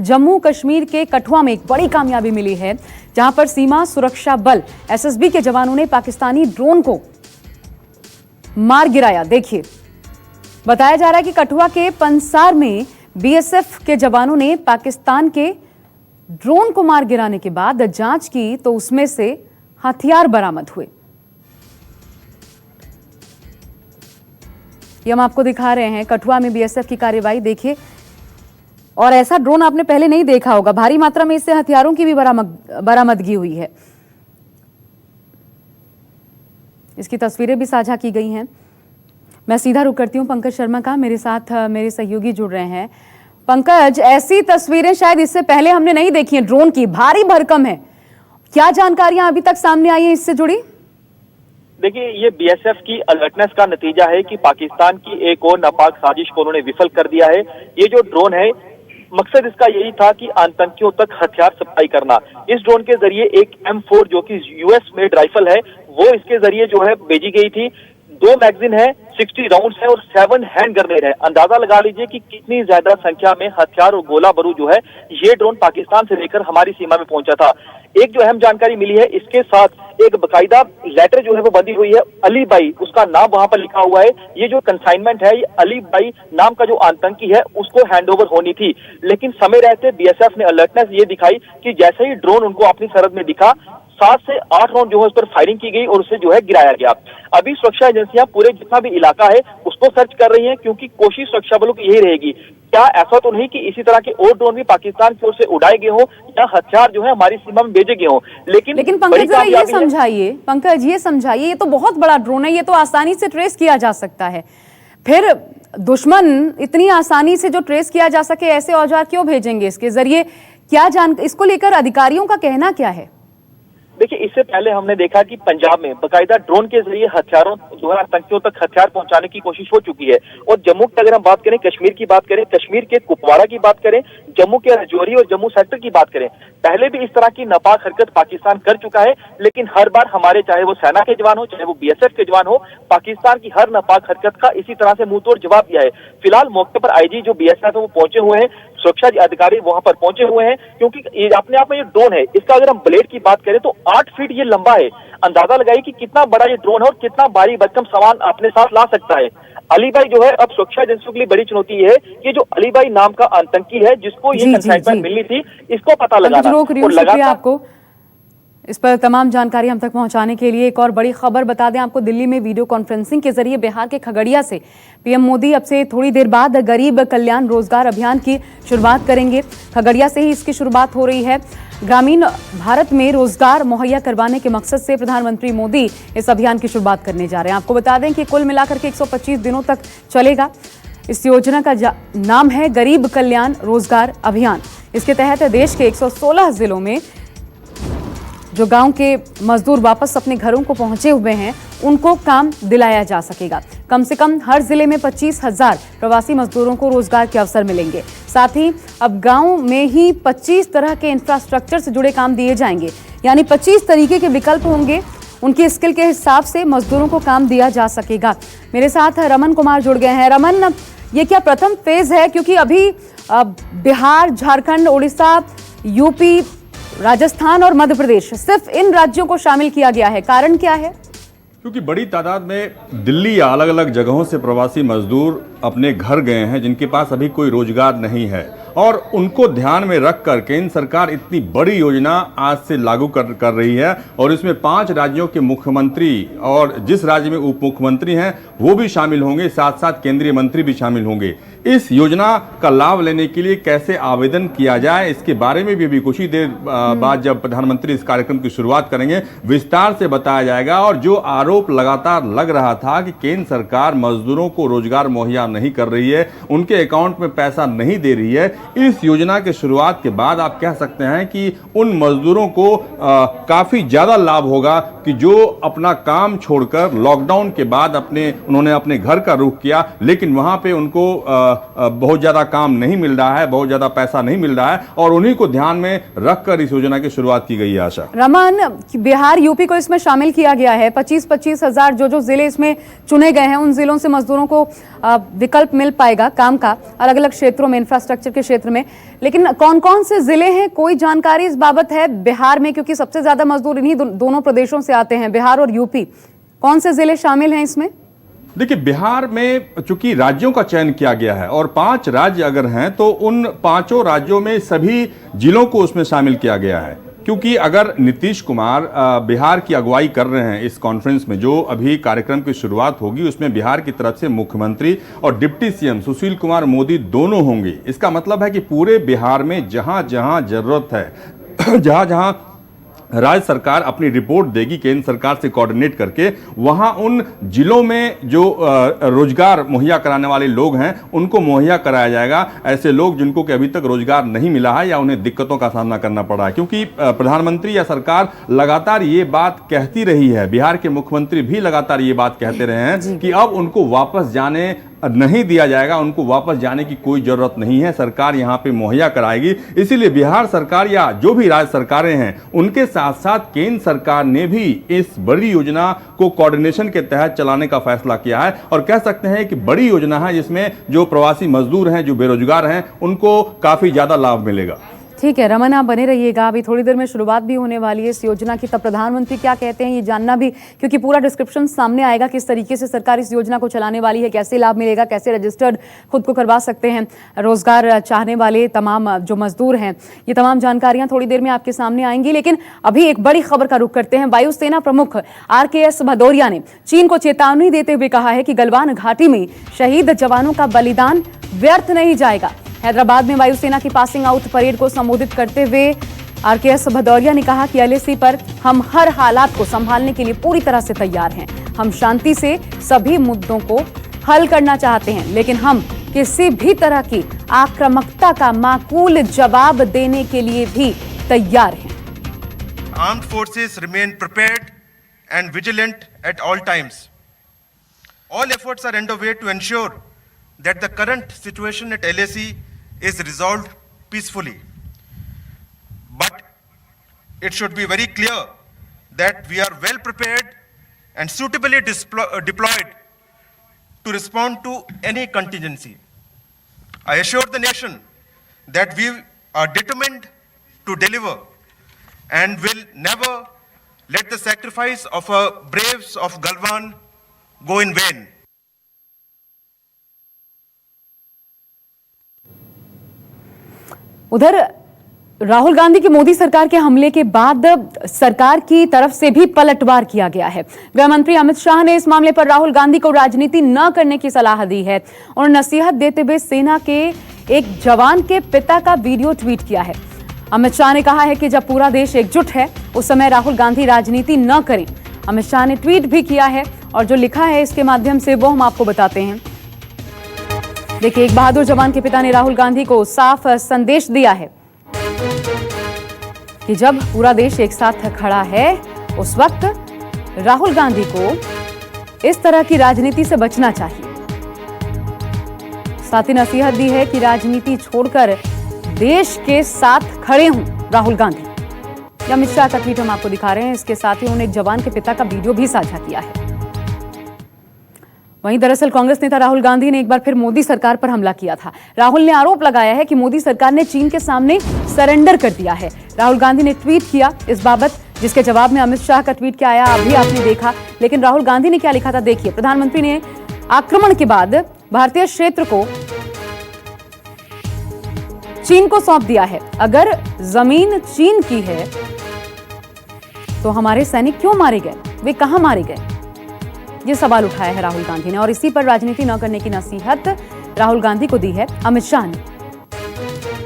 जम्मू कश्मीर के कठुआ में एक बड़ी कामयाबी मिली है, जहां पर सीमा सुरक्षा बल एसएसबी के जवानों ने पाकिस्तानी ड्रोन को मार गिराया। देखिए, बताया जा रहा है कि कठुआ के पंसार में बीएसएफ के जवानों ने पाकिस्तान के ड्रोन को मार गिराने के बाद जांच की तो उसमें से हथियार बरामद हुए। ये हम आपको दिखा रहे हैं कठुआ में बीएसएफ की कार्रवाई, देखिए। और ऐसा ड्रोन आपने पहले नहीं देखा होगा, भारी मात्रा में इससे हथियारों की भी बरामदगी हुई है। इसकी तस्वीरें भी साझा की गई हैं। मैं सीधा रुख करती हूं पंकज शर्मा का, मेरे साथ मेरे सहयोगी जुड़ रहे हैं। पंकज, ऐसी तस्वीरें शायद इससे पहले हमने नहीं देखी हैं ड्रोन की, भारी भरकम है। क्या जानकारियां अभी तक सामने आई हैं इससे जुड़ी? देखिए, ये बीएसएफ की अलर्टनेस का नतीजा है कि पाकिस्तान की एक और नापाक साजिश को उन्होंने विफल कर दिया है। ये जो ड्रोन है, मकसद इसका यही था कि आतंकियों तक हथियार सप्लाई करना। इस ड्रोन के जरिए एक M4 जो कि यूएस मेड राइफल है, वो इसके जरिए जो है भेजी गई थी। 2 मैगजीन है, 60 राउंड्स है और 7 हैंड ग्रेनेड है। अंदाजा लगा लीजिए कि कितनी ज्यादा संख्या में हथियार और गोला बारूद जो है ये ड्रोन पाकिस्तान से लेकर हमारी सीमा में पहुंचा था। एक जो अहम जानकारी मिली है, इसके साथ एक बकायदा लेटर जो है वो बंधी हुई है। अली बाई उसका नाम वहां पर लिखा हुआ है। ये जो कंसाइनमेंट है, ये अली बाई नाम का जो आतंकी है उसको हैंडओवर होनी थी, लेकिन समय रहते बीएसएफ ने अलर्टनेस ये दिखाई कि जैसे ही ड्रोन उनको अपनी सरहद में दिखा, 7 से 8 राउंड जो है उस पर फायरिंग की गई और उसे जो है गिराया गया। अभी सुरक्षा एजेंसियां पूरे जितना भी इलाका है उसको सर्च कर रही हैं, क्योंकि कोशिश सुरक्षा बलों की यही रहेगी। क्या ऐसा तो नहीं कि इसी तरह के और ड्रोन भी पाकिस्तान की ओर से उड़ाए गए हों या हथियार जो है हमारी सीमा में भेजे गए हों। लेकिन पंकज ये समझाइए, ये तो बहुत बड़ा ड्रोन है, ये तो आसानी से ट्रेस किया जा सकता है। फिर दुश्मन इतनी आसानी से जो ट्रेस किया जा सके, ऐसे औजार क्यों भेजेंगे इसके जरिए? क्या इसको लेकर अधिकारियों का कहना क्या है? देखिए, इससे पहले हमने देखा कि पंजाब में बकायदा ड्रोन के जरिए हथियारों जो है आतंकियों तक हथियार पहुंचाने की कोशिश हो चुकी है। और जम्मू की अगर हम बात करें, कश्मीर की बात करें, कश्मीर के कुपवाड़ा की बात करें, जम्मू के राजौरी और जम्मू सेक्टर की बात करें, पहले भी इस तरह की नापाक हरकत पाकिस्तान कर चुका है। लेकिन हर बार हमारे, चाहे वो सेना के जवान हो, चाहे वो बीएसएफ के जवान हो, पाकिस्तान की हर नापाक हरकत का इसी तरह से मुंहतोड़ जवाब दिया है। फिलहाल मौके पर आईजी जो बीएसएफ है वो पहुंचे हुए हैं, सुरक्षा अधिकारी वहां पर पहुंचे हुए हैं, क्योंकि अपने आप में ये ड्रोन है, इसका अगर हम ब्लेड की बात करें तो 8 फीट ये लंबा है। अंदाजा लगाइए कि कितना बड़ा ये ड्रोन है और कितना भारी भरकम सामान अपने साथ ला सकता है। अली भाई जो है, अब सुरक्षा एजेंसियों के लिए बड़ी चुनौती है कि जो अली भाई नाम का आतंकी है, जिसको ये कंसाइनमेंट मिलनी थी, इसको पता लगाना। शुक्रिया आपको इस पर तमाम जानकारी हम तक पहुंचाने के लिए। एक और बड़ी खबर बता दें आपको, दिल्ली में वीडियो कॉन्फ्रेंसिंग के जरिए बिहार के खगड़िया से पीएम मोदी अब से थोड़ी देर बाद गरीब कल्याण रोजगार अभियान की शुरुआत करेंगे। खगड़िया से ही इसकी शुरुआत हो रही है। ग्रामीण भारत में रोजगार मुहैया करवाने के मकसद से प्रधानमंत्री मोदी इस अभियान की शुरुआत करने जा रहे हैं। आपको बता दें कि कुल मिलाकर के 125 दिनों तक चलेगा। इस योजना का नाम है गरीब कल्याण रोजगार अभियान। इसके तहत देश के 116 जिलों में जो गांव के मजदूर वापस अपने घरों को पहुंचे हुए हैं, उनको काम दिलाया जा सकेगा। कम से कम हर जिले में 25,000 प्रवासी मजदूरों को रोजगार के अवसर मिलेंगे। साथ ही अब गांव में ही 25 तरह के इंफ्रास्ट्रक्चर से जुड़े काम दिए जाएंगे, यानी 25 तरीके के विकल्प होंगे। उनकी स्किल के हिसाब से मजदूरों को काम दिया जा सकेगा। मेरे साथ रमन कुमार जुड़ गए हैं। रमन, ये क्या प्रथम फेज है? क्योंकि अभी बिहार, झारखंड, उड़ीसा, यूपी, राजस्थान और मध्य प्रदेश, सिर्फ इन राज्यों को शामिल किया गया है। कारण क्या है? क्योंकि बड़ी तादाद में दिल्ली या अलग अलग जगहों से प्रवासी मजदूर अपने घर गए हैं, जिनके पास अभी कोई रोजगार नहीं है, और उनको ध्यान में रखकर केंद्र सरकार इतनी बड़ी योजना आज से लागू कर रही है। और इसमें 5 राज्यों के मुख्यमंत्री और जिस राज्य में उप मुख्यमंत्री हैं वो भी शामिल होंगे, साथ साथ केंद्रीय मंत्री भी शामिल होंगे। इस योजना का लाभ लेने के लिए कैसे आवेदन किया जाए, इसके बारे में भी अभी कुछ ही देर बाद जब प्रधानमंत्री इस कार्यक्रम की शुरुआत करेंगे, विस्तार से बताया जाएगा। और जो आरोप लगातार लग रहा था कि केंद्र सरकार मजदूरों को रोजगार मुहैया नहीं कर रही है, उनके अकाउंट में पैसा नहीं दे रही है, इस योजना के शुरुआत के बाद आप कह सकते हैं कि उन मजदूरों को काफी ज्यादा लाभ होगा कि जो अपना काम छोड़कर लॉकडाउन के बाद उन्होंने अपने घर का रुख किया, लेकिन वहां पे उनको बहुत ज़्यादा काम नहीं मिल रहा है, बहुत ज़्यादा पैसा नहीं मिल रहा है, और उन्हीं को ध्यान में रखकर इस योजना की शुरुआत की गई है। आशा, रमन, बिहार यूपी को इसमें शामिल किया गया है। 25-25 हजार जो जिले इसमें चुने गए हैं, उन जिलों से मजदूरों को विकल्प मिल पाएगा काम का, अलग अलग क्षेत्रों में, इंफ्रास्ट्रक्चर के क्षेत्र में। लेकिन कौन कौन से जिले हैं, कोई जानकारी इस बाबत है बिहार में? क्योंकि सबसे ज्यादा मजदूर इन्हीं दोनों प्रदेशों से आते हैं, बिहार और यूपी। कौन से जिले शामिल हैं इसमें? देखिए, बिहार में चूंकि राज्यों का चयन किया गया है और 5 राज्य अगर हैं तो उन 5 राज्यों में सभी जिलों को उसमें शामिल किया गया है। क्योंकि अगर नीतीश कुमार बिहार की अगुवाई कर रहे हैं इस कॉन्फ्रेंस में, जो अभी कार्यक्रम की शुरुआत होगी, उसमें बिहार की तरफ से मुख्यमंत्री और डिप्टी सीएम सुशील कुमार मोदी दोनों होंगे। इसका मतलब है कि पूरे बिहार में जहां जहां जरूरत है, जहां जहां राज्य सरकार अपनी रिपोर्ट देगी केंद्र सरकार से कोऑर्डिनेट करके, वहां उन जिलों में जो रोजगार मुहैया कराने वाले लोग हैं उनको मुहैया कराया जाएगा। ऐसे लोग जिनको कि अभी तक रोजगार नहीं मिला है या उन्हें दिक्कतों का सामना करना पड़ा है, क्योंकि प्रधानमंत्री या सरकार लगातार ये बात कहती रही है, बिहार के मुख्यमंत्री भी लगातार ये बात कहते रहे हैं कि अब उनको वापस जाने नहीं दिया जाएगा, उनको वापस जाने की कोई जरूरत नहीं है, सरकार यहां पे मुहैया कराएगी। इसीलिए बिहार सरकार या जो भी राज्य सरकारें हैं, उनके साथ साथ केंद्र सरकार ने भी इस बड़ी योजना को कोऑर्डिनेशन के तहत चलाने का फैसला किया है। और कह सकते हैं कि बड़ी योजना है जिसमें जो प्रवासी मजदूर हैं, जो बेरोजगार हैं, उनको काफी ज्यादा लाभ मिलेगा। ठीक है रमन, आप बने रहिएगा। अभी थोड़ी देर में शुरुआत भी होने वाली है इस योजना की, तब प्रधानमंत्री क्या कहते हैं ये जानना भी, क्योंकि पूरा डिस्क्रिप्शन सामने आएगा, किस तरीके से सरकार इस योजना को चलाने वाली है, कैसे लाभ मिलेगा, कैसे रजिस्टर्ड खुद को करवा सकते हैं रोजगार चाहने वाले तमाम जो मजदूर हैं। ये तमाम जानकारियां थोड़ी देर में आपके सामने आएंगी, लेकिन अभी एक बड़ी खबर का रुख करते हैं। वायुसेना प्रमुख RKS भदौरिया ने चीन को चेतावनी देते हुए कहा है कि गलवान घाटी में शहीद जवानों का बलिदान व्यर्थ नहीं जाएगा। हैदराबाद में वायुसेना की पासिंग आउट परेड को संबोधित करते हुए RKS भदौरिया ने कहा कि LAC पर हम हर हालात को संभालने के लिए पूरी तरह से तैयार हैं। हम शांति से सभी मुद्दों को हल करना चाहते हैं, लेकिन हम किसी भी तरह की आक्रामकता का माकूल जवाब देने के लिए भी तैयार हैं। Armed forces remain prepared and vigilant at all times. All efforts are underway to ensure that the current situation at LAC is resolved peacefully. But it should be very clear that we are well prepared and suitably deployed to respond to any contingency. I assure the nation that we are determined to deliver and will never let the sacrifice of our braves of Galwan go in vain. उधर राहुल गांधी की मोदी सरकार के हमले के बाद सरकार की तरफ से भी पलटवार किया गया है। गृह मंत्री अमित शाह ने इस मामले पर राहुल गांधी को राजनीति न करने की सलाह दी है और नसीहत देते हुए सेना के एक जवान के पिता का वीडियो ट्वीट किया है। अमित शाह ने कहा है कि जब पूरा देश एकजुट है उस समय राहुल गांधी राजनीति न करें। अमित शाह ने ट्वीट भी किया है और जो लिखा है इसके माध्यम से वो हम आपको बताते हैं। देखिए, एक बहादुर जवान के पिता ने राहुल गांधी को साफ संदेश दिया है कि जब पूरा देश एक साथ खड़ा है उस वक्त राहुल गांधी को इस तरह की राजनीति से बचना चाहिए। साथ ही नसीहत दी है कि राजनीति छोड़कर देश के साथ खड़े हों राहुल गांधी। अमित शाह का ट्वीट हम आपको दिखा रहे हैं। इसके साथ ही उन्होंने एक जवान के पिता का वीडियो भी साझा किया है। वहीं दरअसल कांग्रेस नेता राहुल गांधी ने एक बार फिर मोदी सरकार पर हमला किया था। राहुल ने आरोप लगाया है कि मोदी सरकार ने चीन के सामने सरेंडर कर दिया है। राहुल गांधी ने ट्वीट किया इस बाबत, जिसके जवाब में अमित शाह का ट्वीट क्या आया अभी आपने देखा। लेकिन राहुल गांधी ने क्या लिखा था देखिए। प्रधानमंत्री ने आक्रमण के बाद भारतीय क्षेत्र को चीन को सौंप दिया है। अगर जमीन चीन की है तो हमारे सैनिक क्यों मारे गए, वे कहां मारे गए, ये सवाल उठाया है राहुल गांधी ने। और इसी पर राजनीति न करने की नसीहत राहुल गांधी को दी है अमित शाह ने।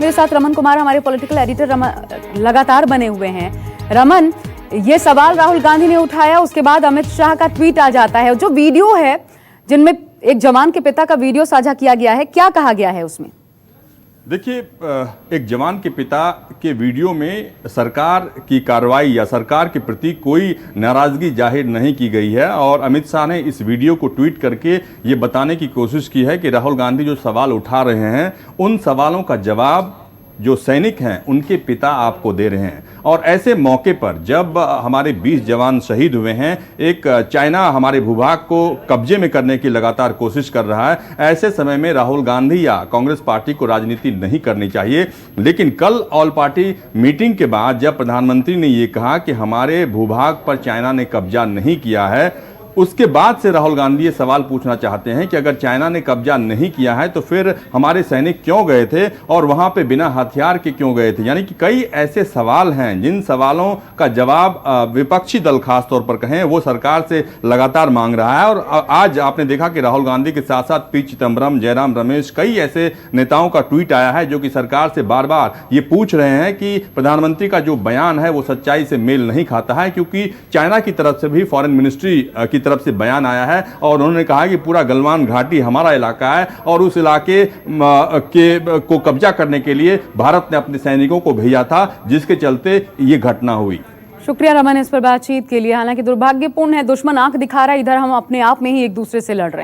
मेरे साथ रमन कुमार हमारे पॉलिटिकल एडिटर लगातार बने हुए हैं। रमन, ये सवाल राहुल गांधी ने उठाया, उसके बाद अमित शाह का ट्वीट आ जाता है। जो वीडियो है जिनमें एक जवान के पिता का वीडियो साझा किया गया है, क्या कहा गया है उसमें? देखिए, एक जवान के पिता के वीडियो में सरकार की कार्रवाई या सरकार के प्रति कोई नाराजगी जाहिर नहीं की गई है और अमित शाह ने इस वीडियो को ट्वीट करके ये बताने की कोशिश की है कि राहुल गांधी जो सवाल उठा रहे हैं उन सवालों का जवाब जो सैनिक हैं उनके पिता आपको दे रहे हैं। और ऐसे मौके पर जब हमारे 20 जवान शहीद हुए हैं, एक चाइना हमारे भूभाग को कब्जे में करने की लगातार कोशिश कर रहा है, ऐसे समय में राहुल गांधी या कांग्रेस पार्टी को राजनीति नहीं करनी चाहिए। लेकिन कल ऑल पार्टी मीटिंग के बाद जब प्रधानमंत्री ने ये कहा कि हमारे भूभाग पर चाइना ने कब्जा नहीं किया है, उसके बाद से राहुल गांधी ये सवाल पूछना चाहते हैं कि अगर चाइना ने कब्जा नहीं किया है तो फिर हमारे सैनिक क्यों गए थे और वहां पे बिना हथियार के क्यों गए थे। यानी कि कई ऐसे सवाल हैं जिन सवालों का जवाब विपक्षी दल खास तौर पर कहें वो सरकार से लगातार मांग रहा है। और आज आपने देखा कि राहुल गांधी के साथ साथ पी चिदम्बरम, जयराम रमेश, कई ऐसे नेताओं का ट्वीट आया है जो कि सरकार से बार बार ये पूछ रहे हैं कि प्रधानमंत्री का जो बयान है वो सच्चाई से मेल नहीं खाता है, क्योंकि चाइना की तरफ से भी फॉरेन मिनिस्ट्री की तरफ से बयान आया है और उन्होंने कहा कि पूरा गलवान घाटी हमारा इलाका है और उस इलाके को कब्जा करने के लिए भारत ने अपने सैनिकों को भेजा था, जिसके चलते ये घटना हुई। शुक्रिया रमन इस पर बातचीत के लिए। हालांकि दुर्भाग्यपूर्ण है, दुश्मन आंख दिखा रहा है, इधर हम अपने आप में ही एक दूसरे से लड़ रहे हैं।